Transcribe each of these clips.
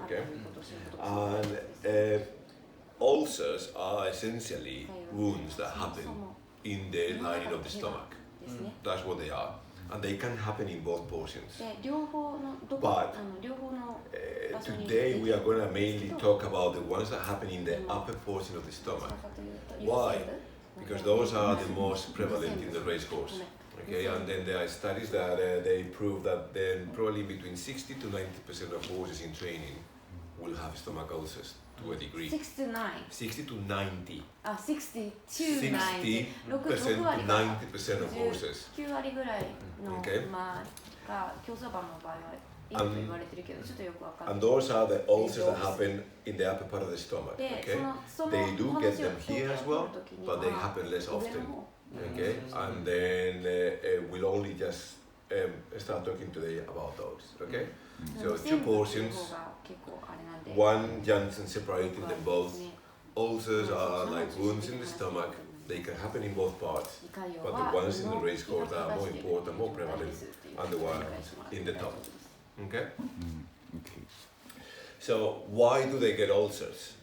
Okay? And ulcers are essentially wounds that happen in the lining of the stomach. That's what they are. And they can happen in both portions. But today we are going to mainly talk about the ones that happen in the upper portion of the stomach. Why? Because those are the most prevalent in the racehorse. Okay, and then there are studies that they prove that then probably between 60 to 90% of horses in training will have stomach ulcers to a degree. 60 to 9. 60 to 90. 60 to 90. 60% to 90% of horses. 9割ぐらいの馬が競走馬の場合はいいと言われてるけど、ちょっとよくわかんない。And those are the ulcers that happen in the upper part of the stomach. Okay, they do get them here as well, but they happen less often. Okay, and then we'll only just start talking today about those. Okay, so 2 portions, 1 Janssen separating them both. Ulcers are like wounds in the stomach. They can happen in both parts, but the ones in the race course are more important, more prevalent, and the ones in the top. Okay? Okay. So why do they get ulcers?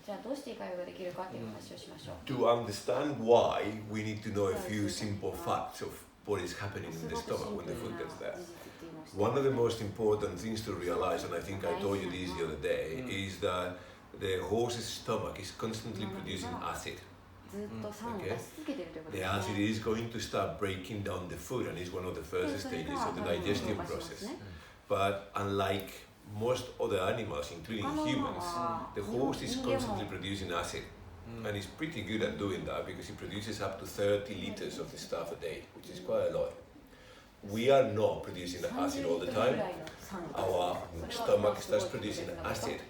To understand why, we need to know a few simple facts of what is happening in the stomach when the food gets there. One of the most important things to realize, and I think I told you this the other day, is that the horse's stomach is constantly producing acid. Okay? The acid is going to start breaking down the food, and is one of the first stages of the digestion process. But unlike most other animals, including humans, the horse is constantly producing acid. And it's pretty good at doing that because it produces up to 30 liters of the stuff a day, which is quite a lot. We are not producing the acid all the time. Our stomach starts producing acid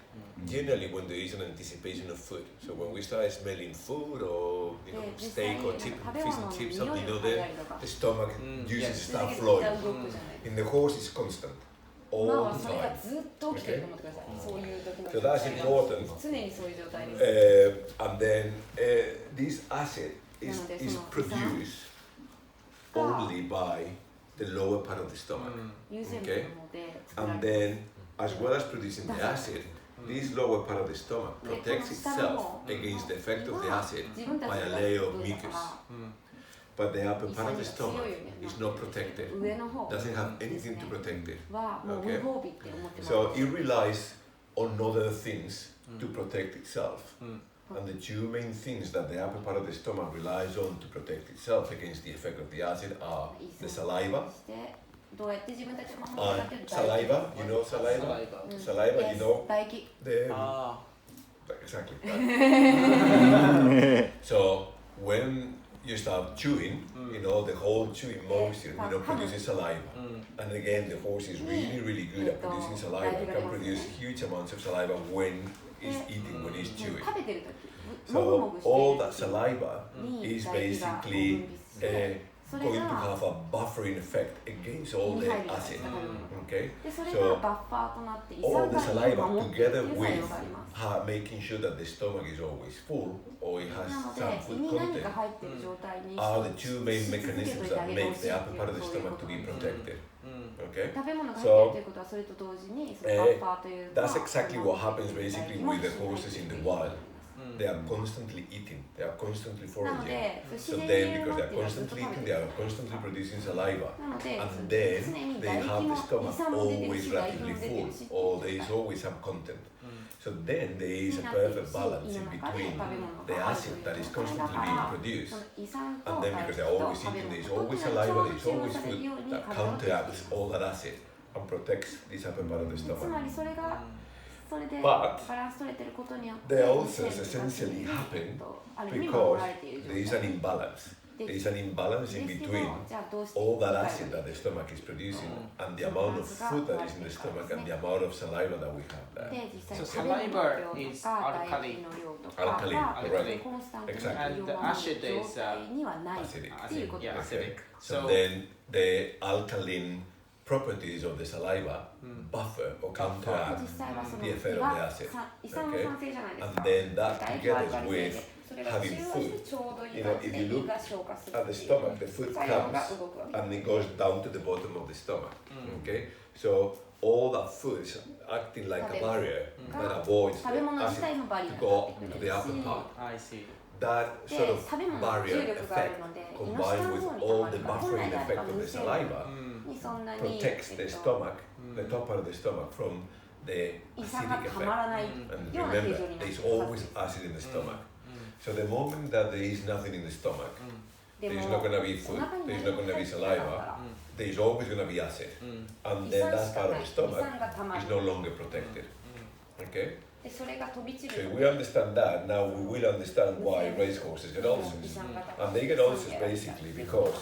generally when there is an anticipation of food. So when we start smelling food or steak or fish and chips, something, then the stomach juices start flowing. In the horse, it's constant. All the time. Okay? So that's important. And then this acid is produced only by the lower part of the stomach. Okay? And then, as well as producing the acid, this lower part of the stomach protects itself against the effect of the acid by a layer of mucus. But the upper part of the stomach is not protected, doesn't have anything to protect it. Okay? So it relies on other things to protect itself. And the 2 main things that the upper part of the stomach relies on to protect itself against the effect of the acid are the saliva. Saliva, you know saliva? Saliva, you know? Exactly. So when you start chewing, the whole chewing motion, produces saliva. And again, the horse is really, really good at producing saliva. It can produce huge amounts of saliva when it's eating, when it's chewing. So all that saliva is basically going to have a buffering effect against all the acid. Okay? So all the saliva together with making sure that the stomach is always full or it has some food content are the 2 main mechanisms that make the upper part of the stomach to be protected. Okay? So that's exactly what happens basically with the horses in the wild. They are constantly eating, they are constantly foraging. So then, because they are constantly eating, they are constantly producing saliva. And then they have the stomach always relatively full, or there is always some content. So then there is a perfect balance in between the acid that is constantly being produced, and then because they are always eating, there is always saliva, there is always food that counteracts all that acid and protects this upper part of the stomach. But the ulcers essentially happen because there is an imbalance. There is an imbalance in between all that acid that the stomach is producing and the amount of food that is in the stomach and the amount of saliva that we have there. So saliva is alkaline. Alkaline, correct. Exactly. And the acid is acidic. Yeah, acidic. So then the alkaline properties of the saliva buffer or counteract the effect of the acid. Okay? And then that together with having food, if you look at the stomach, the food comes and it goes down to the bottom of the stomach. Okay? So all that food is acting like a barrier that avoids the 食べ物自 acid 体もバリア to に go なって to く the れる upper し part. I see. That で sort of 食べ物の barrier 重力がある effect ので胃の combined 下の with 方に all 溜 the まるから本来 buffering であれば effect of the 無線 saliva にそんなに protects the stomach, the top part of the stomach from the 胃酸が acidic たまら effect. ない And ような形 remember, 状になって there's るは always ずです。 acid in the stomach. So the moment that there is nothing in the stomach, で there's も not going to be お food, 腹に there's 何 not も going to 入 be ってなかった saliva, ら there's always going to be acid. And 胃 then 酸 that しか part な of い the 胃 stomach 酸がたま is る no longer protected. Okay? でそれが飛び散 So る if の we で understand that, now we will understand why racehorses get 胃 ulcers. 酸がたま And る they get ulcers basically because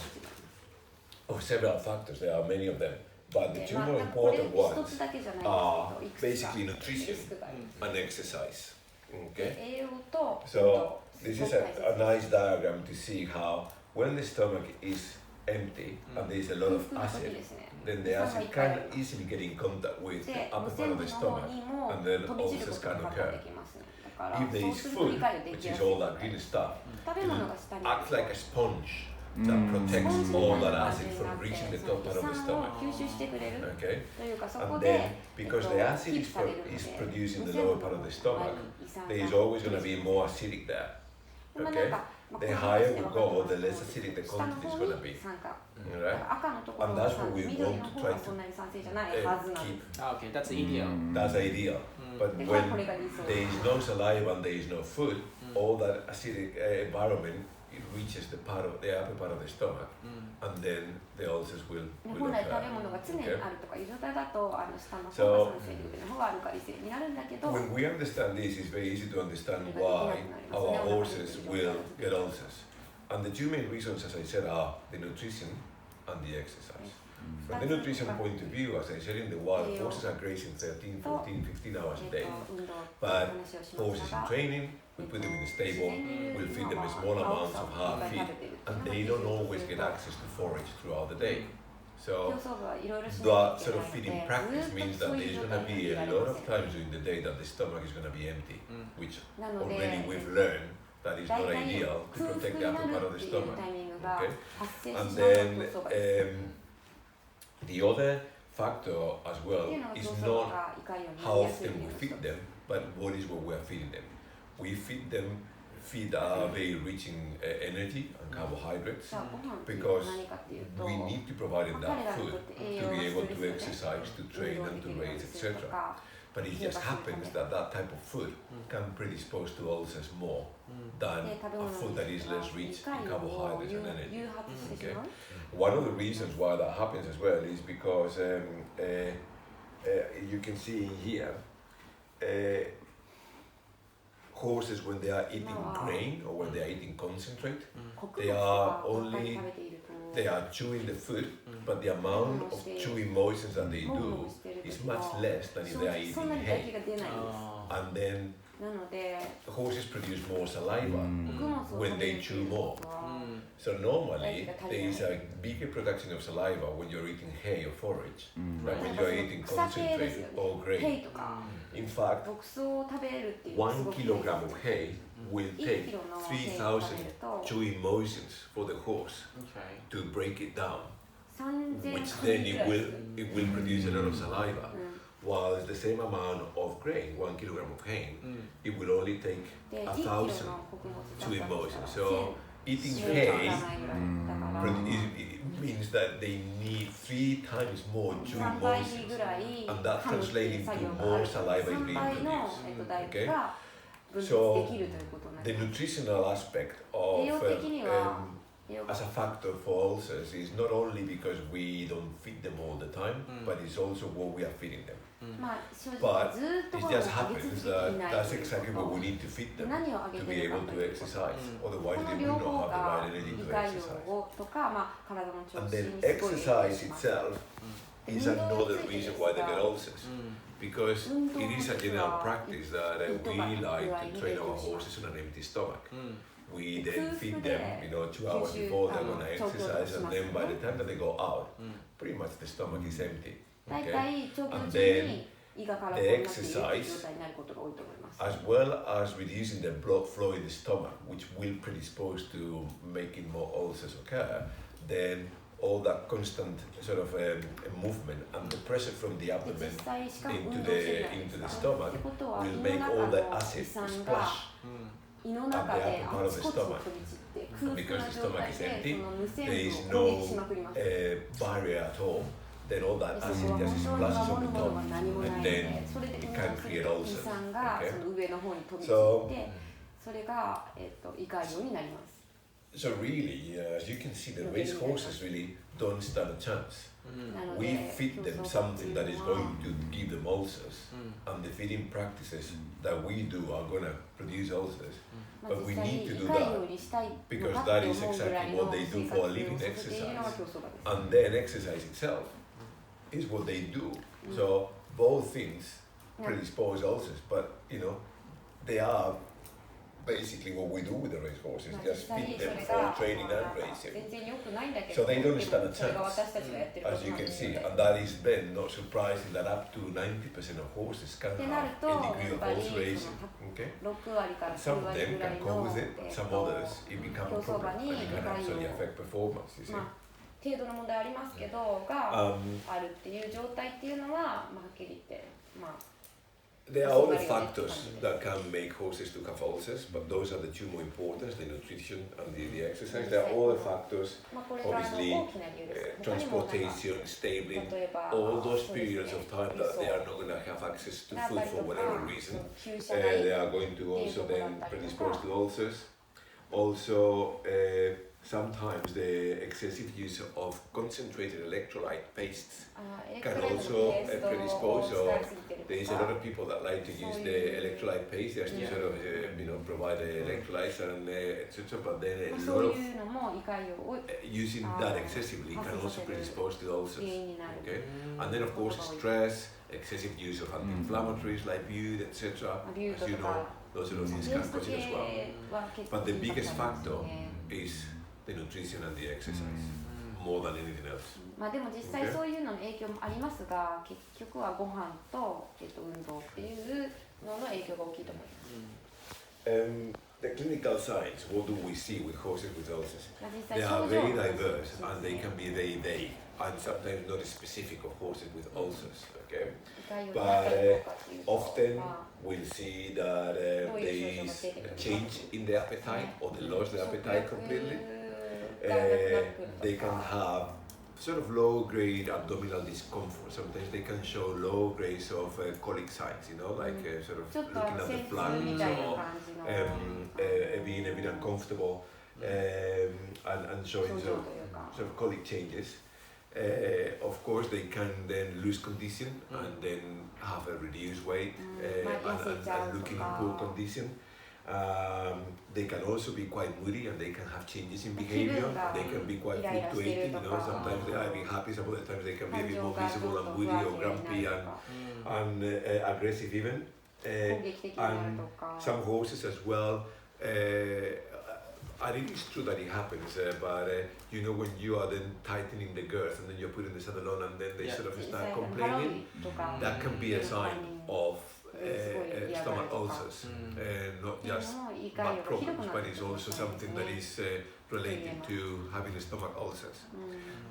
of several factors. There are many of them. But the で two まあ more これ important 一 ones つだけじゃないん are ですけど、い basically くつか nutrition リスクがある and exercise. で Okay? 栄養と So 運 this 動 is a nice diagram to see how when the stomach is empty and there is a lot of 空腹の時 acid, ですね。 then the 胃酸が acid いっぱいあ can る easily get in contact with で the 無 upper 線 part 部 of の the 方 stomach にも and then 飛び散る ulcers ことが can 多々 occur. できますね。だから If there そう is すると理 food, 解で which きや is すい all の that で green stuff, 食べ物が下にある acts と like a sponge that protects all that acid from reaching the top part of the 胃酸 stomach. を吸収してくれる Okay? というかそこ And で then, because the acid キー is, プされるので is produced in 無 the 線部 lower の part of the 周 stomach, りに胃酸 there is が always going to be more acidic there. まあなん Okay? かまあ The この higher 話で we 分かる go, と the 思うんで less すけ acidic the ど下の content is 方 going to に be. 酸化 Right? 赤のところ And が that's 酸 what we 緑 want の to 方 try が to そんなに酸性じゃないはずなんで keep. す。 Okay, that's ideal. That's ideal. But Mm. when Exactly, that is so. there is no saliva and there is no food, all that acidic environment it reaches the part of the upper part of the stomach, and then the ulcers will 本来食 occur. べ物が常に Okay? あるとかいう状態だと下の So- 方が酸性で上の方がアルカリ性になるんだけど When we understand this, it's very easy to understand why our horses will get ulcers. And the two main reasons, as I said, are the nutrition and the exercise. From the nutrition point of view, as I said in the wild, horses are grazing 13, 14, 15 hours a day. 運動っていう But 話をしまし horses た in が training, we put them in a stable, we'll feed them a small amounts of hard feed, and they don't always get access to forage throughout the day. 競 競 So 走部はいろいろしなき that ゃい sort け of ない feeding の practice で means ずっ that とそうい there's う状 going 態 to に be いら a れ lot ま of せん times during the day that the stomach is going to be empty, which なので already we've learned that is 大 not 体 ideal to 空腹 protect に the な upper る part of っ the ていう stomach. タイミングが Okay? 発生して And しまうの then が競走馬です the other factor as って well いうのが is 競走馬 not がいかにも how なりやすい often 理由 we の一 feed つ them, but what is what we are feeding them. We feed them feed are very rich in energy and carbohydrates じゃあご飯っていうのは何かっていうと we need to provide them 彼 that らに food とって栄 to 養が be 必 able 要です to よね exercise, to 運 train 動 and でき to るよう raise, にすると etc. か But it just happens that that type of food can predispose to ulcers more than で食べ a 物 food that is に less rich 理解 in を carbohydrates 誘 and energy. 誘発してしまう One of the reasons why that happens as well is because you can see in here horses when they are eating grain or when they are eating concentrate, 穀 they 物 are とかばっかり only 食べていると they are chewing the food, but the amount of chewing motions that they もぐも do ぐしてる is 時は much less than if they are そんな eating に唾 hay. 液が出ないんです And then なので horses produce more saliva 穀物を食 when べ they るってい chew うこ more. とは So normally there is a bigger production of saliva when you're eating hay or forage than when you're eating 草系ですよ concentrate ね or ヘ grain. イとか In fact, 牧草を食べるっていうのはす 1ごく kilogram of hay will 1 take キロのヘイを食べると 3,000 chewing motions for the horse Okay. to break it down, 3000 which then ぐらいです it will produce a lot of saliva. While the same amount of grain, 1 kilogram of hay, it will only take で 1,000 1キロの穀物だ chewing ったと motions. したら So eating 1000 hay いかないぐらいだから it means that they need 3 times more chewing 3倍 motions. ぐらい And that 噛むっていう translates 作 into 業があ more る saliva is 3 being 倍の produced. 唾液 Okay? が分泌 So できるということにな the ります nutritional aspect 栄養 of 的には 栄養が as a factor for ulcers is not only because we don't feed them all the time, but it's also what we are feeding them. まあ正直 But ずっと it ご飯を just あげ happens 続けてい that ない that's という exactly こ what と we need to feed them 何をあげ to て be るか able と to いうこと exercise. こ Otherwise, の they 両 will 方 not have the が right energy 理 to 解 exercise. 量をとか、まあ、体の調 And 子 then にすごい影響 exercise します itself is another reason why they get ulcers. Because it is a general practice that we like to train our horses on an empty stomach. We then feed them, 2 hours before they're going to exercise, and then by the time that they go out, pretty much the stomach is empty. 大 Okay? 体長距離 And 中 then に胃が空っぽになっているという状態になることが多いと思います。 As well as reducing the blood flow in the stomach, which will predispose to making more ulcers occur, then all that constant sort of movement and the pressure from the abdomen into the stomach will make all the acid splash at the upper part of the stomach. Because the stomach is empty, there is no barrier at all. Then all that acid just splashes on the top, and then it can create ulcers. Okay? So really, as you can see, the race horses really don't stand a chance. We feed them something that is going to give them ulcers, and the feeding practices that we do are going to produce ulcers. But we need to do that because that is exactly what they do for a living, exercise. And then exercise itself is what they do. So both things predispose ulcers, but they are basically what we do with the race horses, just feed them for training and racing. So they don't stand a chance, as you can see, and that is then not surprising that up to 90% of horses can have a degree of ulceration. Okay? Some of them can cope with it, but some others it becomes a problem and it can actually affect performance, you see. 程度の問題ありますけどがあるっていう状態っていうのははっきり言ってThere are other factors that can make horses to have ulcers, but those are the two more important, the nutrition and the exercise. There are other factors, obviously, transportation, stabling, all those periods of time that they are not going to have access to food for whatever reason. They are going to also then predispose to ulcers. Also, sometimes the excessive use of concentrated electrolyte pastes can also predispose. So there is a lot of people that like to use the electrolyte paste just to sort of provide the electrolytes and etc. But then a lot of using that excessively can also predispose to ulcers. Okay, and then of course stress, excessive use of anti-inflammatories like bute, etc. As you know, those sort of things can cause it as well. But the biggest factor is the nutrition and the exercise, more than anything else. でも実際そういうのの影響もありますが、結局はご飯と運動っていうのの影響が大きいと思います。The clinical signs, what do we see with horses with ulcers? They are very diverse and they can be very vague and sometimes not specific of horses with ulcers. Okay, but often we'll see that there is a change in the appetite or they lost the appetite completely. They can have sort of low-grade abdominal discomfort. Sometimes they can show low grades of colic signs, like sort of looking at the flanks or being a bit uncomfortable and showing sort of colic changes. Of course, they can then lose condition and then have a reduced weight and looking in poor condition. They can also be quite moody and they can have changes in behavior. They can be quite fluctuating, sometimes they are a bit happy, some other times they can be a bit more visible and moody or grumpy and aggressive even. And some horses as well, and it is true that it happens, but when you are then tightening the girth and then you're putting the saddle on and then they sort of start complaining, that can be a sign of stomach ulcers, not just back problems, but it's also something that is related to having stomach ulcers.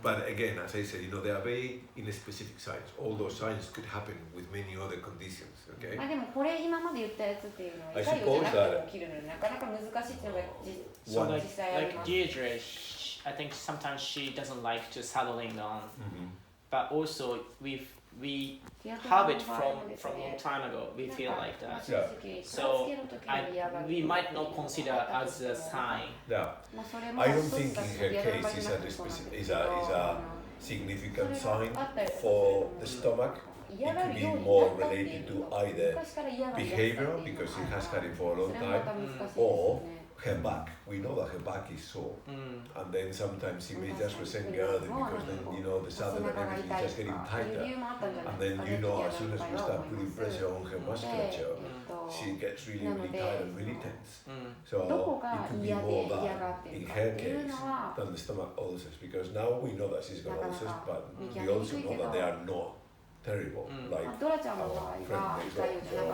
But again, as I said, there are very inspecific signs. All those signs could happen with many other conditions. Okay. I suppose that so like Deirdre, I think sometimes she doesn't like to saddling on, but also we have it from a long time ago. We feel like that. Yeah. So we might not consider as a sign. Yeah. I don't think in her case is a significant sign for the stomach. It could be more related to either behavioral, because she has had it for a long time, or her back. We know that her back is sore, and then sometimes she may just resent girthing because then the saddle and everything is just getting tighter, and then as soon as we start putting pressure on her musculature, she gets really, really tight and really tense. So it could be more that in her case than the stomach ulcers, because now we know that she's got ulcers, but we also know that they are not terrible, like our friend next door.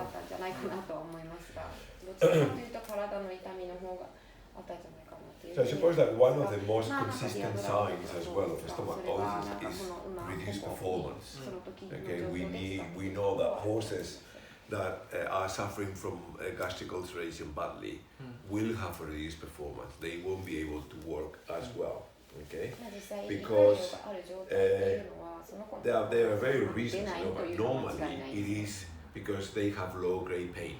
So I suppose that one of the most consistent signs as well of stomach ulcers is reduced performance. Okay, we know that horses that are suffering from gastric ulceration badly will have a reduced performance. They won't be able to work as well. Okay, because there are very reasons. But normally it is because they have low grade pain.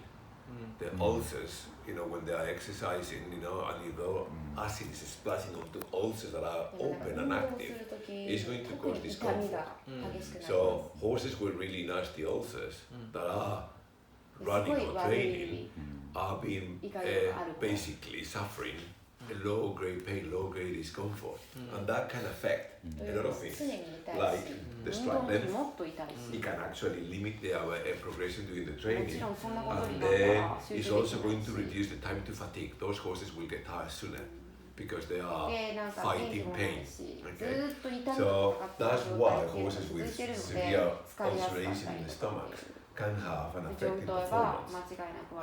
The ulcers, when they are exercising, and acid is splashing onto ulcers that are open and active, is going to cause discomfort. So horses with really nasty ulcers that are running or training are being basically suffering a low grade pain, low grade discomfort, and that can affect a lot of things, like the stride length. It can actually limit their progression during the training, and then it's also going to reduce the time to fatigue. Those horses will get tired sooner because they are fighting pain. Okay? So that's why horses with severe ulceration in the stomach can have an effect in performance,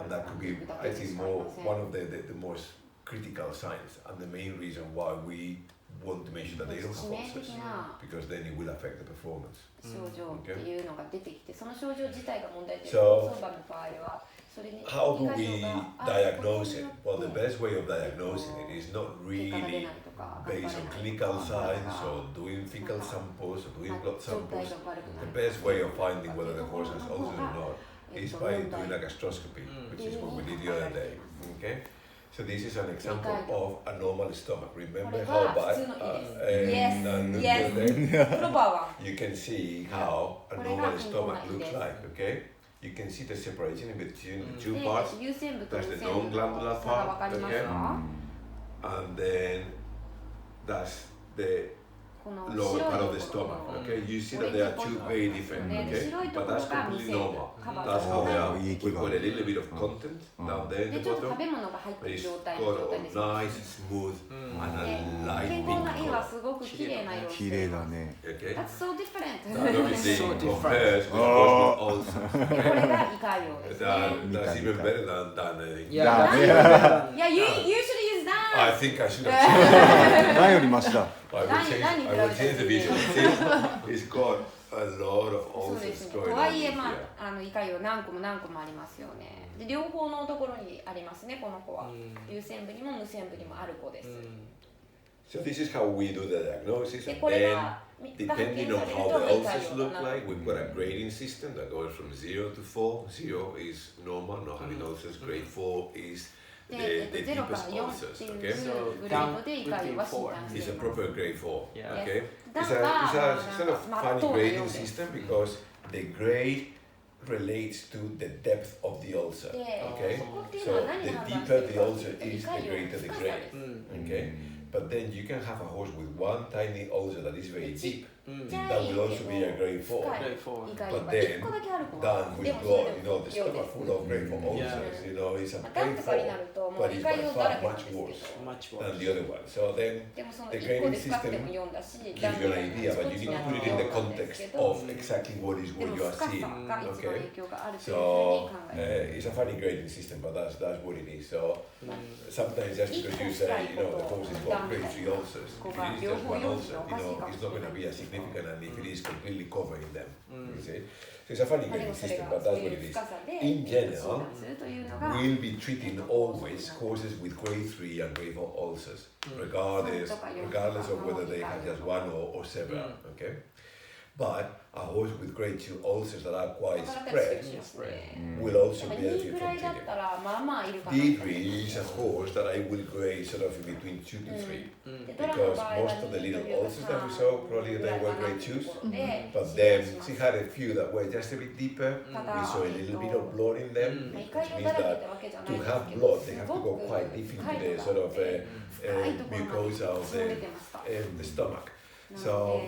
and that could be, I think, one of the most critical signs, and the main reason why we want to make sure that they don't have ulcers, because then it will affect the performance. So how do we diagnose it? Well, the best way of diagnosing it is not really based on clinical signs or doing fecal samples or doing blood samples. The best way of finding whether the horse has ulcers or not is by doing a gastroscopy, which is what we did the other day. Okay? So this is an example of a normal stomach. Remember how bad you can see how a normal stomach looks like, okay? You can see the separation in between the two parts. That's the non-glandular part, okay? And then that's the lower part of the stomach, okay? You see that they are two very different, okay? But that's completely normal. That's how they are. We've got a little bit of content down there in the bottom, but it's got a nice, smooth, and a light pink color. Okay? That's so different. That obviously compares with the ulcer. That's even better than anything. Yeah, you should use that. I think I should have changed. I will change the vision. It's got a lot of ulcers going on. とはいえ、胃潰瘍何個もありますよね。で、両方のところにありますね、この子は。有線部にも無線部にもある子です。So this is how we do the diagnosis, and then depending on how the ulcers look like, we've got a grading system that goes from 0 to 4. 0 is normal, not having ulcers. Grade 4 is the deepest ulcers. Okay, so it's a proper grade 4. Okay, it's a sort of funny grading system because the grade relates to the depth of the ulcer. Okay, so the deeper the ulcer is, the greater the grade. Okay. But then you can have a horse with one tiny ulcer that is very deep. That will also be a grade 4. But then, done with blood, the stomach full of grade 4 ulcers, it's a grade 4, but it's by far much worse than the other one. So then, the grading system gives you an idea, but you need to put it in the context of exactly what you are seeing. Okay? So, it's a funny grading system, but that's what it is. So, sometimes just because you say, the horse has got grade 3 ulcers, if it is just one ulcer, it's not going to be as significant, and if it is completely covering them, you see. So it's a funny grading system, but that's what it is. In general, we'll be treating always horses with grade 3 and grade 4 ulcers, regardless of whether they have just one or several, okay? But a horse with grade 2 ulcers that are quite spread will also benefit from treatment. Deidre is a horse that I will grade sort of in between 2 to 3, because most of the little ulcers that we saw, probably they were grade 2s, but then she had a few that were just a bit deeper. We saw a little bit of blood in them, which means that to have blood, they have to go quite deep into the sort of mucosa of the stomach. So.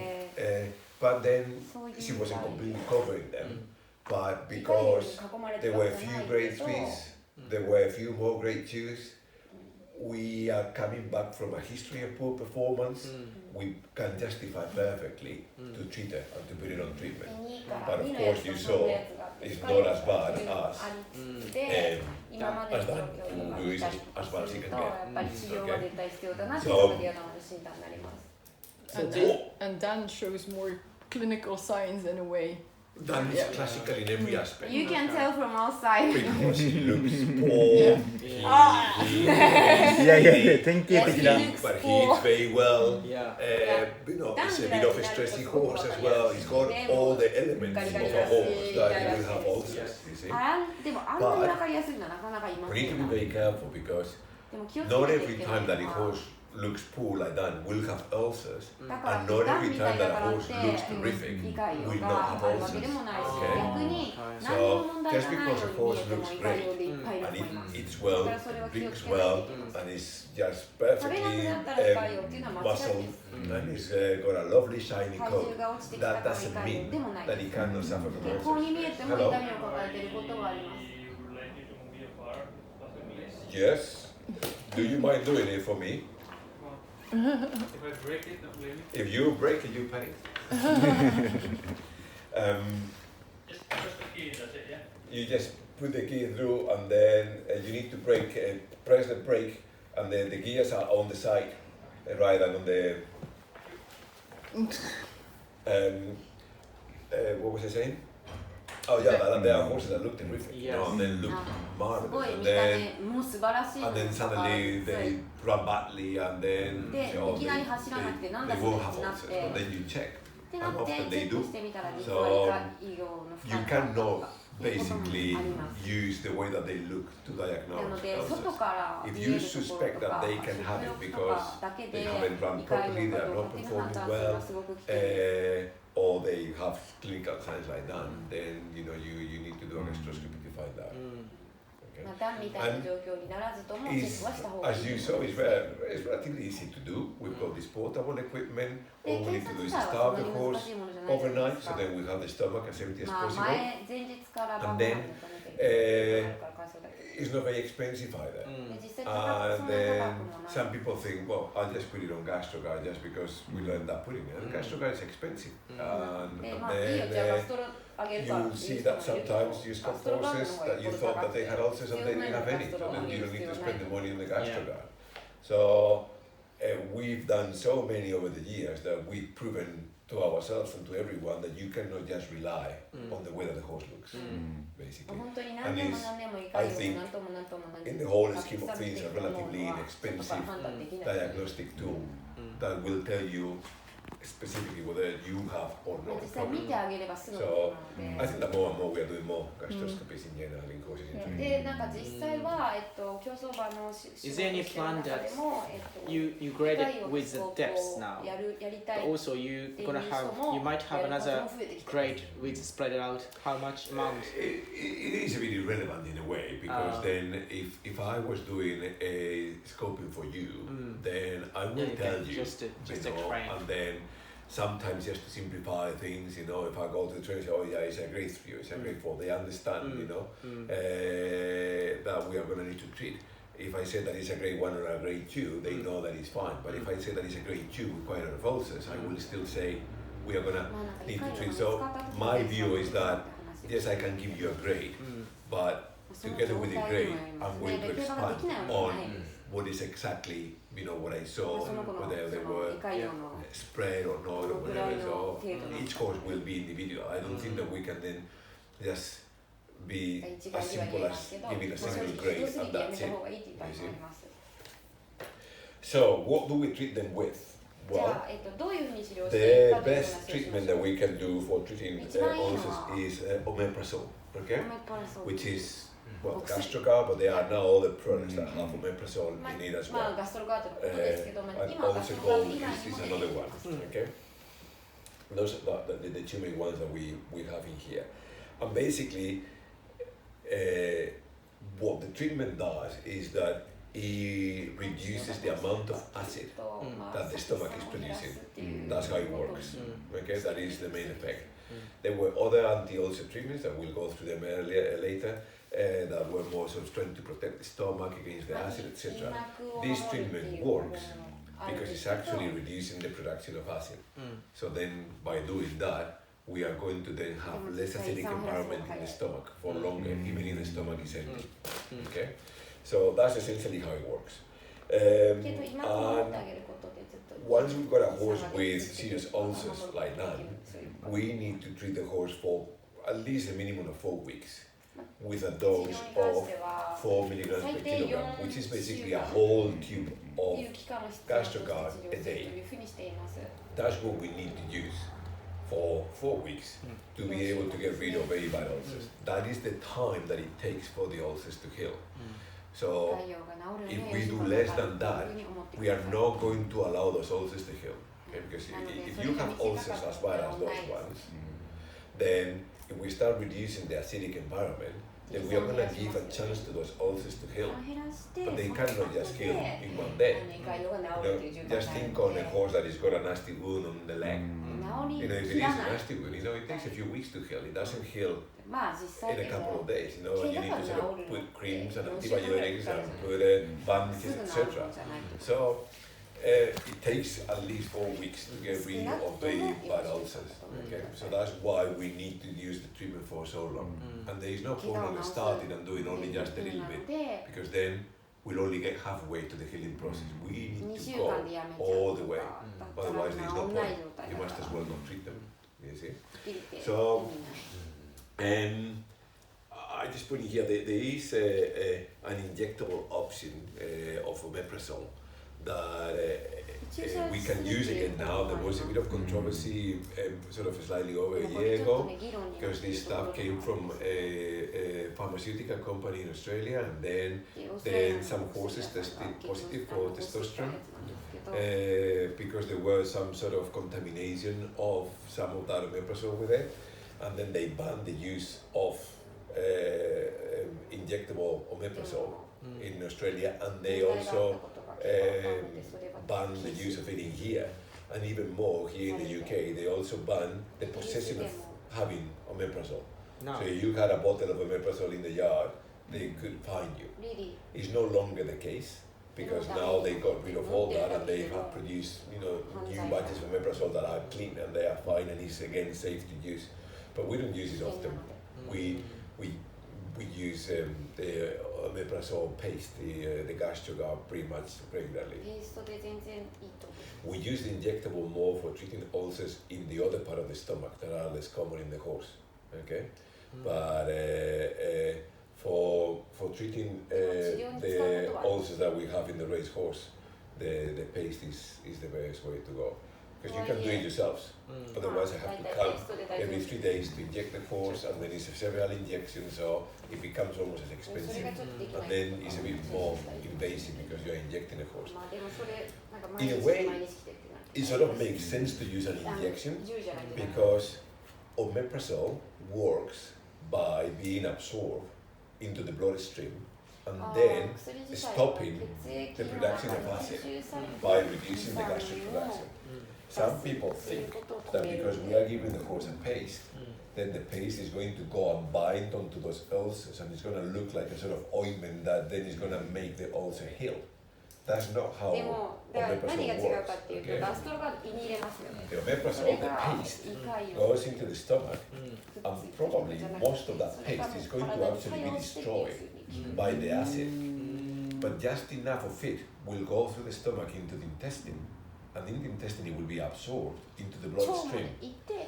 But then she wasn't completely covering them, but because there were a few grade 3s, there were a few more grade 2s, we are coming back from a history of poor performance, we can justify perfectly to treat her and to put it on treatment. But of course you saw it's not as bad as 今までの状況とか見たりとかすると、やっぱり治療は絶対必要だなっていうのがディアダの診断になります。And Dan shows more clinical signs in a way. Dan is classical in every aspect. You can tell from outside. Because he looks poor. Thank But he eats very well. Yeah. You know, it's a bit of a stressy horse as well. He's got all the elements of a horse that you will have ulcers, you see. でもあんなに分かりやすいのはなかなかいま We せ need ん to be very careful because でも気をつ not けなきゃ every いけな time い that a のは horse looks poor like that will have ulcers. だから And not ダン every みた time いだ that か a らっ horse て looks terrific 理解 will が not あ have るわけでもないし ulcers. 逆に Okay. 何も問題が just ないよ because a うに見 horse えても looks 胃潰瘍 great でいっぱいだ and と思います it eats well, だからそれは気を drinks つけない well, といけない and is just 食べなく perfectly なったら胃潰瘍っていうのは間違い muscled です and he's got a lovely shiny 体 coat. 重が落ちてきた That から胃 doesn't 潰瘍 mean でもない that he cannot suffer from 健康に見え ulcers. ても痛 Hello? みを抱えていることがあります Yes. Do you mind doing it for me? If I break it, don't blame me. If you break it, you pay. Just press the key, that's it, yeah? You just put the key through, and then you need to brake. Press the brake, and then the gears are on the side, right, and on the. What was I saying? Oh yeah, there are horses that look terrific, you know, and then look すご marvelous, い and 見た then 目もう素晴らしい and then suddenly they run badly, and then で、 oh, いきなり走らなくてなん they だそれ won't っ have てなっ ulcers, て but then you check. ってなってチェックしてみたら実 So は胃がの you 負担があったと cannot かいうこともあ basically ります use the way that they look to な diagnose ので外 ulcers. から見 If え you るところ suspect と that か they can have it 食欲 because とかだけ they で haven't run 胃潰 properly, 瘍 they か are どう not かっていうのを判 performing 断するの well, はすごく危険です or they have clinical signs like that, then you know you need to do a gastroscopy to find out. Okay. まあダンみたいな状況にならずともチェッ Is, クはした方がいい as you と思 saw, い it's, ます it's relatively easy to do. We've got this portable equipment. で All we 検 need 査 to do 自 is 体は starve そ the んなに難 horse しいものじゃないじゃないで overnight, す so か then we have the stomach as empty as まあ possible. 前日から晩 And ご飯 then, に食べていくから回数だけ It's not very expensive either. で実際高くそ And んなに高くもない some people think, well, I'll just put it on GastroGuard just because we'll end up putting it. And GastroGuard is expensive. And でまあいいよじゃあガストロあげるから you see that sometimes you got horses that you thought that they had ulcers and they didn't have any. So then you don't need to spend the money on the GastroGuard. So we've done so many over the years that we've proven to ourselves and to everyone that you cannot just rely on the way that the horse looks, basically. 本当に何年も何年もいかにも何とも何とも何 In the whole scheme of things, a relatively inexpensive diagnostic tool that will tell you specifically whether you have or not a 実際見 problem. てあげればすぐ分かる So の I で think that more and more we are doing more gastroscopies in general in horses in training. で、なんか実際は、競走馬の仕 Is there any 事をしてる plan 中で that も、you grade it with the depths now? やりた But い also you gonna have you might have another grade with spread it out how much amount? It is a bit irrelevant in a way because then if I was doing a scoping for you, then I will tell you, just you know, explain. and then sometimes just to simplify things, you know, if I go to the trainer and say, oh yeah, it's a grade 3 or it's a grade 4, they understand, you know, that we are going to need to treat. If I say that it's a grade 1 or a grade 2, they know that it's fine. But if I say that it's a grade 2 with quite a lot of ulcers, I will still say we are going to need to treat. So my view is that, yes, I can give you a grade, but together with the grade, I'm going to expand on what is exactly, you know, what I saw, whether they were spread or not or whatever. So each horse will be individual. I don't think that we can then just be as simple as giving a single grade and that's it. You see? So what do we treat them with? Well, the best treatment that we can do for treating ulcers is omeprazole, okay? Which is well, GastroGuard, but there are now other products that have omeprazole in it as well. And also gold is another one, okay? Those are the two main ones that we have in here. And basically, what the treatment does is that it reduces the amount of acid that the stomach is producing. That's how it works, okay? That is the main effect. There were other anti-ulcer treatments that we'll go through them later. That were more sort of trying to protect the stomach against the acid, etc. This treatment works because it's actually reducing the production of acid. So then by doing that, we are going to then have less acidic environment in the stomach for longer, even if the stomach is empty. Okay, so that's essentially how it works. And once we've got a horse with serious ulcers like that, we need to treat the horse for at least a minimum of 4 weeks with a dose of 4 milligrams per kilogram, which is basically a whole tube of gastrogard a day. That's what we need to use for 4 weeks to be able to get rid of very bad ulcers. That is the time that it takes for the ulcers to heal. So if we do less than that, we are not going to allow those ulcers to heal. Okay? Because if you have ulcers as bad as those ones, then if we start reducing the acidic environment, then we are going to give a chance to those ulcers to heal. But they cannot just heal in one day. Just think on a horse that has got a nasty wound on the leg. If it is a nasty wound, it takes a few weeks to heal. It doesn't heal in a couple of days. You need to sort of put creams and antibiotics and put bandages, etc. So it takes at least 4 weeks to get rid of very bad ulcers. Okay? So that's why we need to use the treatment for so long. And there is no point on starting and doing only just a little bit, because then we'll only get halfway to the healing process. We need to go all the way. Otherwise, there is no point. You must as well not treat them. You see? So, I just put in here there is an injectable option of omeprazole that we can use again now. There was a bit of controversy sort of slightly over a year ago, because this stuff came from a pharmaceutical company in Australia, and then some horses tested positive for testosterone because there was some sort of contamination of some of that omeprazole with it, and then they banned the use of injectable omeprazole in Australia, and they also banned the use of it in here, and even more here in the UK. They also banned the possession of having omeprazole. So if you had a bottle of omeprazole in the yard, they could fine you. It's no longer the case, because now they got rid of all that, and they have produced new batches of omeprazole that are clean and they are fine, and it's again safe to use. But we don't use it often. We use the omeprazole paste, the gastrogard, pretty much regularly. We use the injectable more for treating ulcers in the other part of the stomach that are less common in the horse. Okay, but for treating the ulcers that we have in the race horse, the paste is the best way to go. Because you can do it yourselves, otherwise I have to come every 3 days to inject the horse, and then it's several injections, so it becomes almost as expensive, and then it's a bit more invasive because you're injecting a horse. In a way, it sort of makes sense to use an injection, because omeprazole works by being absorbed into the bloodstream and then stopping the production of acid by reducing the gastric production. Some people think that because we are giving the horse a paste, then the paste is going to go and bind onto those ulcers, and it's going to look like a sort of ointment that then is going to make the ulcer heal. That's not how omeprazole works. Okay? The omeprazole, the paste, goes into the stomach, and probably most of that paste is going to actually be destroyed by the acid. But just enough of it will go through the stomach into the intestine, and in the intestine it will be absorbed into the bloodstream.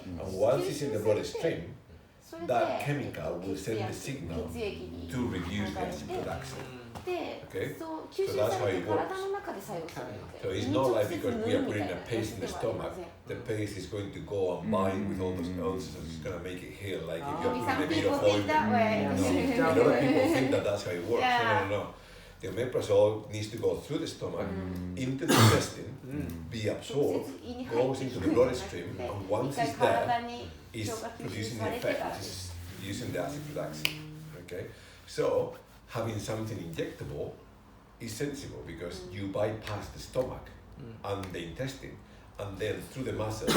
And once it's in the bloodstream, that chemical will send the signal to reduce the acid production. Okay? So that's how it works. So it's not like because we are putting a paste in the stomach, the paste is going to go and bind with all those ulcers, and it's going to make it heal. Like if you're putting a bit of oil. A lot of people think that that's how it works. No. The omeprazole needs to go through the stomach, into the intestine, be absorbed, goes into the bloodstream, and once it's there, it's producing the effect, which is using the acid production. Okay? So, having something injectable is sensible, because you bypass the stomach and the intestine, and then through the muscle,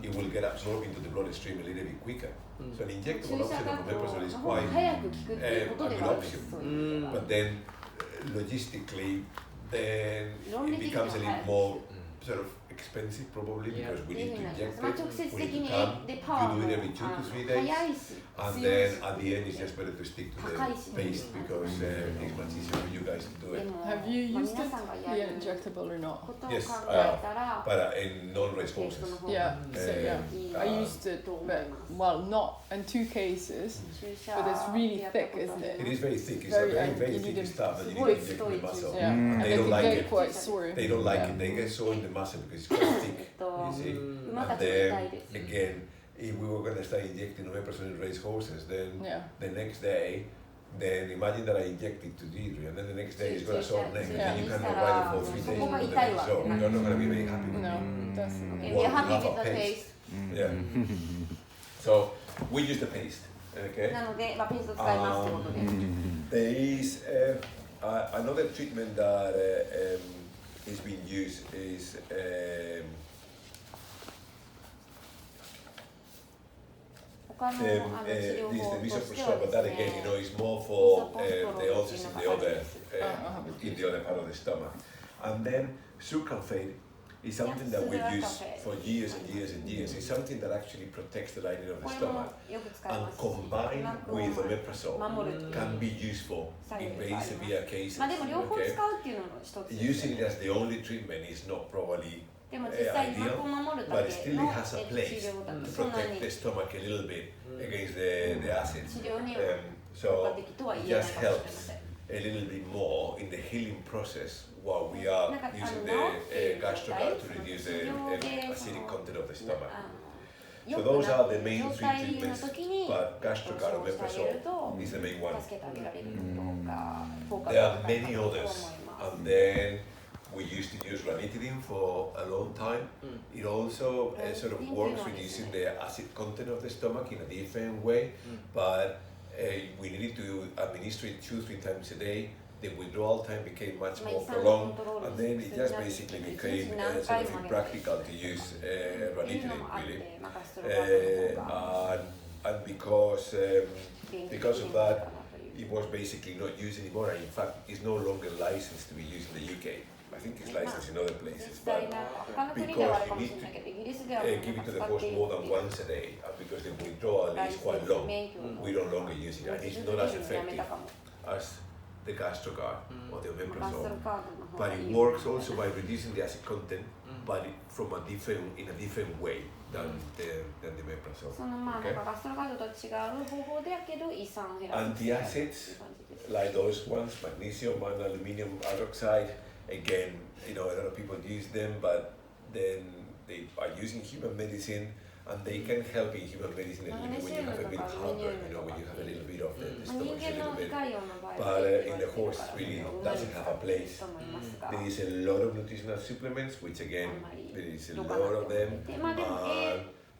it will get absorbed into the bloodstream a little bit quicker. So an injectable option of omeprazole is quite a good option. But then, logistically, then it becomes a little more sort of expensive probably Yeah. because we need to inject まあ it. 直接 We 的 need に to come. でパワー You も do it every 2 to 3days. 早いし And 強い then し at the end, it's just better to stick to the 高いし paste because it's much easier for you guys to do で it. も Have you まあ used 皆 it, さんが the やる injectable or not? ことを考 Yes, えたら But in non-race ペースト horses. の方が Yeah, so yeah. いい I used it, but well, not in 2 cases. 注射 But it's really やったこと thick, isn't it? It is very thick. It's Very, a very, and very you need thick to- stuff that you need to Voice inject in the muscle. Yeah, Mm. and They they don't can like get it. quite sore. They don't like Yeah. it. They get sore in the muscle because it's quite え thick. っと You see? 馬た And ちも痛い then です again, if we were going to start injecting omeprazole in race horses, then Yeah. the next day, then imagine that I inject it to Deidre, and then the next day it's got a sore neck, and then you cannot ride it for 3 days. Yeah. with the neck. So you're not going to be very happy with No, me. that's Okay, Well, we are happy we have with a the paste. taste Yeah. So we use the paste. Okay. なので、まあ、ペースト使いますってことで There is another treatment that is being used is他の治療 this 法 the としては misoprostol, で but す that again, ね is more for the Misoprostol ulcers in the other in the other part of the stomach. And then sucralfate is something that we've used for years and years and years. It's something that actually protects the lining of the これも stomach よく使い and ますし combined 膜を with omeprazole 守るっていう can be useful in very severe cases. まあでも両方 Okay? 使うっていうのも一つです Using it as the only treatment is not probably でも実際に ideal, 膜を守るだ but け still の it has a 治 place 療だ to とそんな protect に the stomach a little bit against the acids. 治療には So 効果的とは it 言えない just かもしれま helps せん a little bit more in the healing process while we are なんか using 治ってい the る状 gastrogard 態 to reduce the 治療で acidic content of the stomach. 良 So く those な are って the いる main 状 three 態の treatments, 時に but そう gastrogard してあげる omeprazole と is the main one. 助けてあげられるとか効果 There が are 高い many かと思い others, ます and then we used to use ranitidine for a long time. It also sort of works reducing the acid content of the stomach in a different way, but we needed to administer it 2-3 times a day. The withdrawal time became much more prolonged, and then it just basically became sort of impractical to use っていうの ranitidine もあっ really. て、まあ、ガストロバーの方が And because 元気 because に of なる that, かなという it was basically not used anymore, and in fact, it's no longer licensed to be used in the UK. I think it's licensed in other 実 places, 際 but なんか他の国ではあるかもしれないけどイギリスではもう give it to the 使っ horse ている more って than いう once a day, and because the withdrawal ライ is セ quite ンス long, 免許を we don't longer use it, and it's not as やめ effective たかも as the gastrogard or the ガストロ omeprazole. カードの方 But がい it い works also by reducing the acid content, but in a different way than the omeprazole. そのまあなんかガストロカードと違う方法だけど胃酸を減らすっていう感じです Like those ones, magnesium and aluminium hydroxide. Again, a lot of people use them, but then they are using human medicine, and they can help in human medicine a little bit when you have a bit of heartburn, when you have a little bit of the まあ人 stomach a 間の little 胃 bit. 潰瘍の場合 But は in the horse, really doesn't have a place. と思いますが There is a lot of nutritional supplements, which again, there is a lot of them. まあでも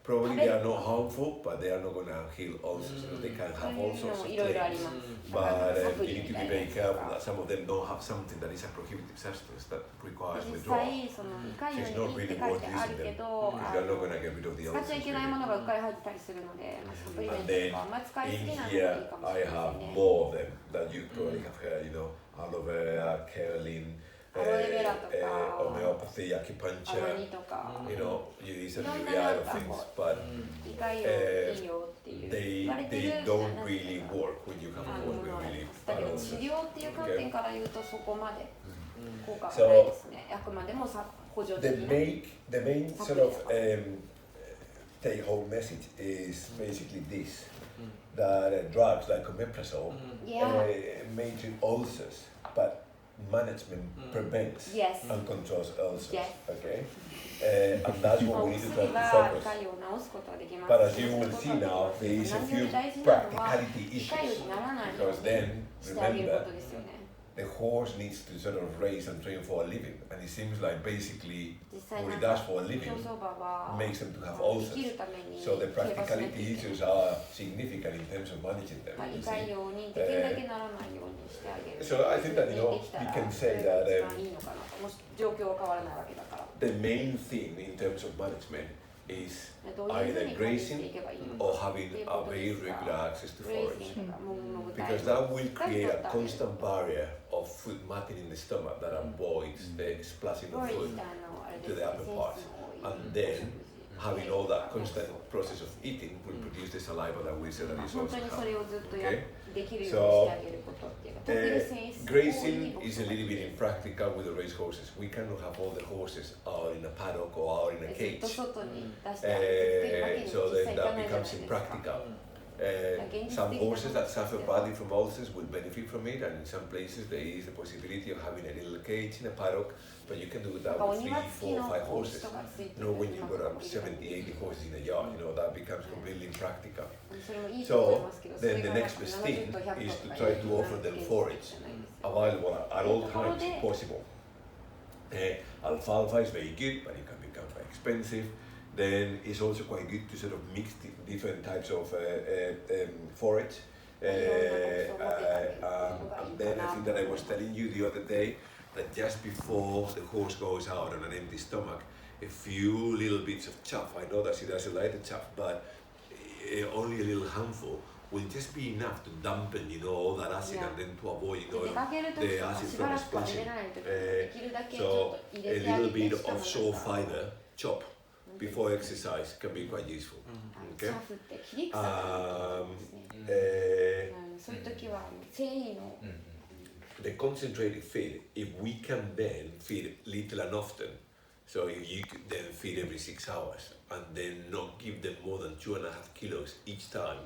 Probably they are not harmful, but they are not going to heal ulcers. So they can have all sorts of いろいろあり claims. ます。 But サプ you リ need み to た be いな very やつ careful が that some of them don't have something that is a prohibitive substance that requires 実 withdrawal. 際その胃潰 So 瘍 it's not にいいって really 書い worth てあ using るけ them ど because you're not going to get rid of the 使っちゃい ulcers. けないも Really. のがうっかり入ってたりするので、まあ、サプリメン And ト then とかあんまり使いす in ぎないのがい here, いかもし I れませ have んね。 more of them that you probably have heard, aloe vera, kaolin, アロエベラとか homeopathy, アマ acupuncture, ニとか these are いろんな myriad なん of か things, こ but う胃潰瘍いいよっていう言われてる they don't really work when you have あ a の horse も with のはあり really ます。だ bad けど治 ulcers. 療っていう観点から言うとそこまで効果が So ないですね。あくまでも補助 The 的な。 main sort of take-home message is basically this: that drugs like omeprazole Yeah. may treat ulcers, but management prevents Yes. and controls ulcers. Yes. Okay, and that's まあ what お we need to 薬 try が to 胃 focus. 潰瘍を治すことはできます。 But as you will see now, there is a 何よ few り大事なのは practicality 胃潰瘍 issues にならないよう because then にしてあげるこ remember とですよね。 the horse needs to sort of race and train for a living, and it seems like basically 実際 what な it んか does for a 競 living 走馬は makes them to have 生きる ulcers. ために So the 競馬しなきゃい practicality けない issues are significant in terms of managing them. まあ胃 You 潰 see. 瘍にできるだけならないようにしてあげる。 So I think that, できたら we can それ say が that 一番いいのかなと。もし状況は変わらないわけだから。 the main thing in terms of management is どういうふうに either 管理してい grazing けばいいのか。 or having a very regular access to グレイ forage. シングとかもぐもぐタイ Because that will create a constant barrier of of food matting in the stomach that avoids the splashing of food to the upper part. And then having all that constant process of eating will produce the saliva that we said that is also okay? So, grazing is a little bit impractical with the race horses. We cannot have all the horses out in a paddock or out in a cage. So then that becomes impractical. Some horses that suffer badly from ulcers will benefit from it, and in some places there is the possibility of having a little cage in a paddock, but you can do that with 3, 4, 5 horses. You know, when you've got 70, 80 horses in a yard, you know, that becomes completely impractical. So then the next best thing is to try to offer them forage available at all times if possible. Alfalfa is very good, but it can become very expensive. Then it's also quite good to sort of mix different types of forage. And then I think that I was telling you the other day that just before the horse goes out on an empty stomach, a few little bits of chaff, I know that she doesn't like the chaff, but only a little handful will just be enough to dampen, you know, all that acid and then to avoid, you know, the acid from splashing. So a little bit of saw fiber chop before exercise can be quite useful. Okay? The concentrated feed, if we can then feed little and often, so if you could then feed every 6 hours and then not give them more than 2.5 kilos each time,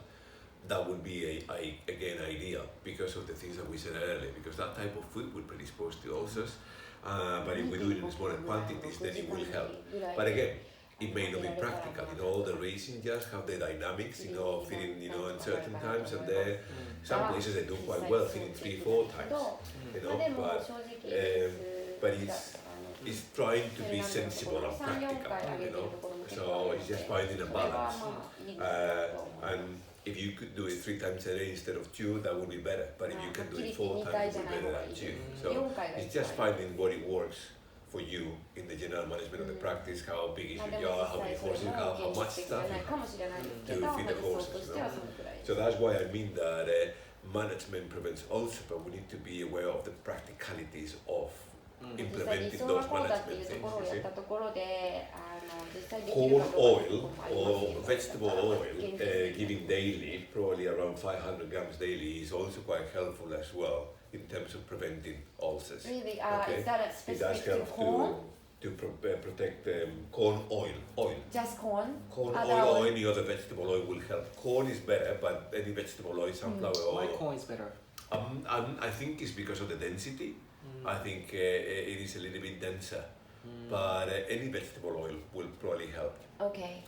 that would be again ideal because of the things that we said earlier, because that type of food will predispose to ulcers, but if we do it in smaller quantities, then it will help. But again, it may not be practical, you know, all the racing just have the dynamics, you know, feeding, you know, in certain times, and there, some places they do quite well, feeding 3, 4 times, you know, but it's trying to be sensible and practical, you know, so it's just finding a balance, and if you could do it 3 times a day instead of 2, that would be better, but if you can do it 4 times, it would be better than 2, so it's just finding what it works for you in the general management of the practice, how big is your yard, how many horses, how much stuff you have to feed the horses, you know? So that's why I mean that management prevents ulcer, but we need to be aware of the practicalities of implementing those management things, you see? Corn oil or vegetable oil given daily, probably around 500 grams daily, is also quite helpful as well in terms of preventing ulcers. Really? Okay? Is that a specific it does help to corn? to protect corn oil. Just corn? Corn oil or any other vegetable oil will help. Corn is better, but any vegetable oil, sunflower oil. Why corn is better? I think it's because of the density. I think it is a little bit denser, but any vegetable oil will probably help. Okay.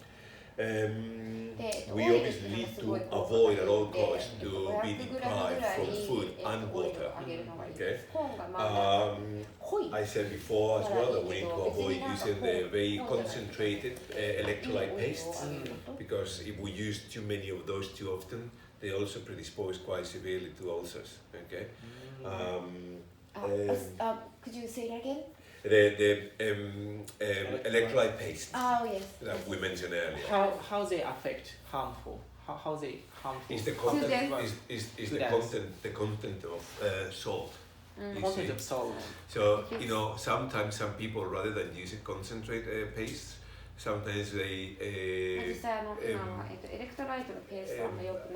We obviously need to avoid at all costs to be deprived from food and water. Okay. I said before as well that we need to avoid using the very concentrated electrolyte pastes, because if we use too many of those too often, they also predispose quite severely to ulcers. Okay. Could you say that again? The electrolyte paste yes. that we mentioned earlier. How they affect harmful? How they harmful? Is the content is the content of salt. Content of salt. So you know, sometimes some people, rather than using concentrate paste, sometimes they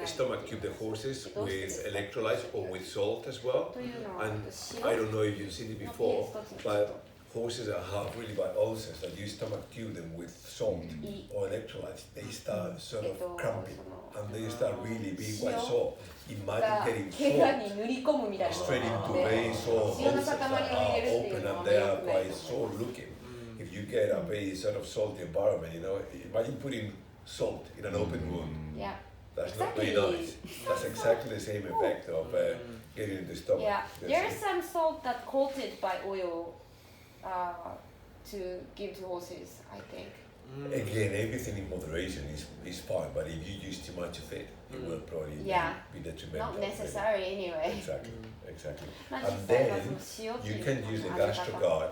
stomach tube the horses with electrolytes or with salt as well. And I don't know if you've seen it before, but horses that have really bad ulcers that you stomach tube them with salt or electrolytes, they start sort of cramping and they start really being quite sore. Imagine getting salt straight into very sore ulcers that are open and they are quite sore looking. If you get a very sort of salty environment, you know, imagine putting salt in an open wound. Yeah. That's not very nice. That's exactly the same effect of getting in the stomach. Yeah. There's some salt that coated by oil to give to horses, I think. Again, everything in moderation is fine, but if you use too much of it, it will probably be detrimental. Not necessary anyway. Exactly. And then you can use the GastroGuard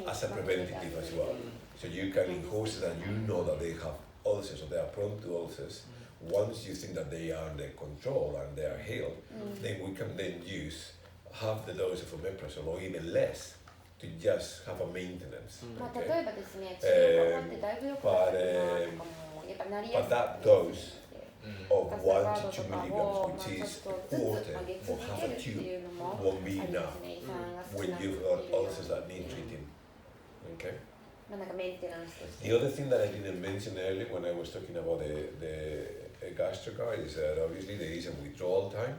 as a preventative as well. So you can, in horses that you know that they have ulcers or they are prone to ulcers, once you think that they are under control and they are healed, then we can then use half the dose of omeprazole or even less to just have a maintenance. まあ Okay? 例えばですね、治療が終わってだいぶ良くなったなとかもやっぱなりや But す that く dose て、 of ガス 1 ガー to ド 2 とか milligrams, を which ちょっ is と a ずつ quarter 上げ or 続 half け a るってい tube, うのも won't あり be ま enough すね。胃酸が少 when なく you've て got ulcers that need treating. Okay? まあなんかメンテナンスとして The other thing that I didn't mention earlier when I was talking about the gastrogard is that obviously there is a withdrawal time,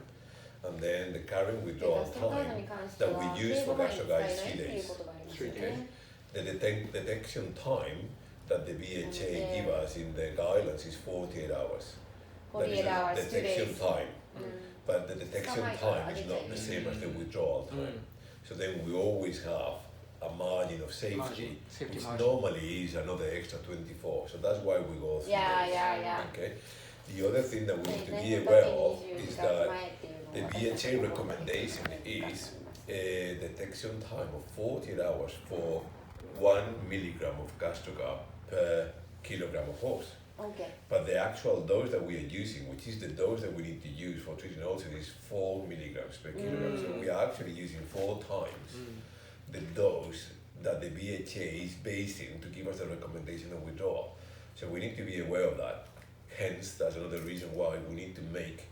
and then the current で withdrawal ガストロガード time に関しては that we use 生 for 後前に使 gastrogard え is ないって 3いう days. ことがありますよ Okay? ね。 The detection time that the BHA give us in the guidelines is 48 hours. That is 48 hours, the 2 detection days. time. うん But the detection time is not the same as the withdrawal time. So then we always have a margin of safety, Margin, safety which margin. normally is another extra 24. So that's why we go through Yeah, this. yeah, yeah. Okay. The other thing that we need to 念 be のた aware めに of 24 is 時間 that 前っていうのを the 私たち BHA が recommendation is a detection time of 48 hours for 1 milligram of gastrogard per kilogram of horse. OK But the actual dose that we are using, which is the dose that we need to use for treating ulcers, is 4 milligrams per kilogram. So we are actually using 4 times the dose that the BHA is basing to give us the recommendation of withdrawal. So we need to be aware of that. Hence, that's another reason why we need to make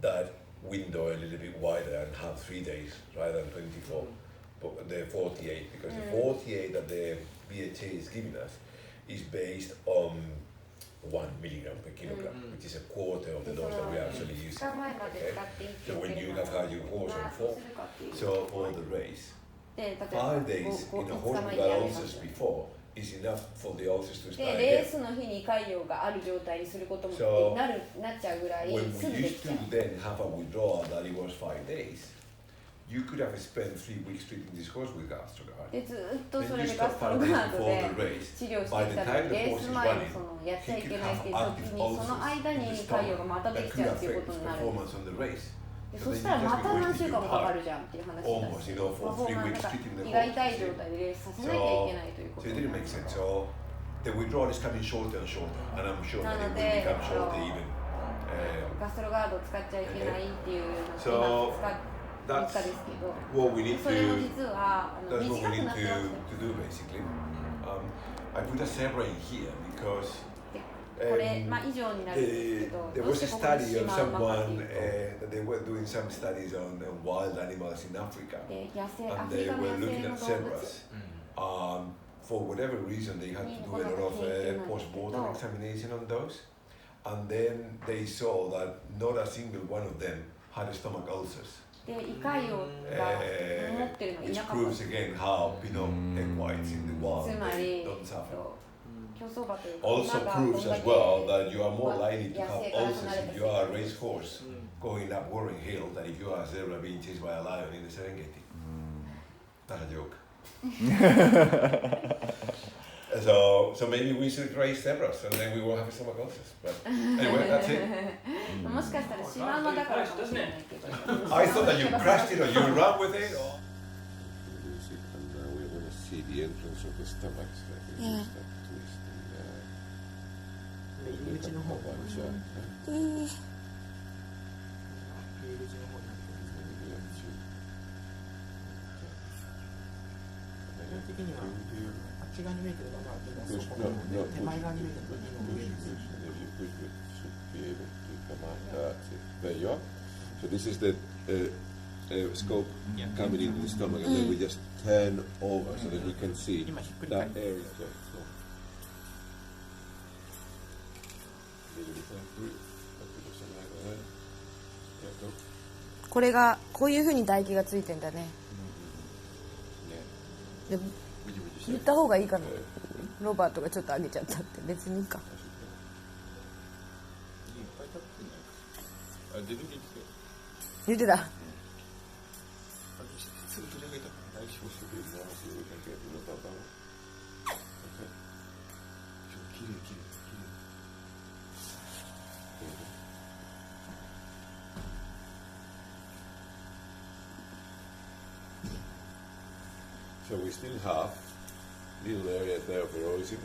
that window a little bit wider and have 3 days rather than 24, but the 48, because the 48 that the BHA is giving us is based on 1 milligram per kilogram, which is a quarter of the dose that we are actually 2 using. 日前まで Okay? 使っていって So when you have had your horse on どう 4, するかっていう so for the race, で例えば 5 days in a 5 horse 日前 without にやりま ulcers す before is enough for the ulcers to で start レー again. スの日に潰瘍がある状態にすることも So なっちゃうぐらい When す we ぐでき used ちゃう to then have a withdrawal that it was 5 days, you could have spent 3 weeks treating this horse with gastrogard. でずっと Then そ you れで stop ガストロ 5 ガ days ード before で the race. 治療して By き the たの time に the レー horse ス is 前に running, そのやっちゃ he い could けないっていう have 時 active にその ulcers 間 in に the 潰瘍が stomach またで that きち could ゃうっていうこ affect と his になる performance on the race. で So そ then したら you ま just た be 何 wasting 週間 your もかか time. るじゃんっていう話だ Almost, し you know, ま for あ、フォー 3 マン weeks なんか treating the 胃が horse. 痛い状態でレースさせなきゃい So, けないというこ so と it に didn't なる make sense. So the withdrawal is coming shorter and shorter, and I'm sure that it will Nano become de- shorter even. ガストロガードを使っちゃいけないっていうのを So 今3日ですけど what we need それも to 実はthat's 短 what we く need なってますよ to do basically. I put a zebra in here because これ、まあ、以上になるんですけど there どう was し a てここに study し of まうのかって someone いうと that they were doing some studies on wild animals in Africa, で野生ア and フリ they カの were 野 looking 生 at の動物 zebras. For whatever reason, they had to do a lot of post-mortem examination on those, and then they saw that not a single one of them had stomach ulcers, で胃潰瘍が持ってるのい which なかった proves again how equites in the wild つま they り don't suffer. 競走馬というか Also 馬が proves こんだ as け well that you are more likely to have 野生から ulcers 離れ if た you are a racehorse going up Warren Hill than if you are a zebra being chased by a lion in the Serengeti. That's a joke. So maybe we should raise zebras and then we will have stomach ulcers. But anyway, that's it. もしかしたらシマウマだからかもしれないけど I thought that you crashed it or you ran with it. Or... And we're going to see the entrance of the stomach. Yeah. There you are. So this is the scope coming into the stomach, and then we just turn over so that we can see that area. So, これがこういう風に唾液がついてんだね。で言った方がいいかな。ロバートがちょっと上げちゃったって別にいいか。言ってた。So we still have little areas there of erosion.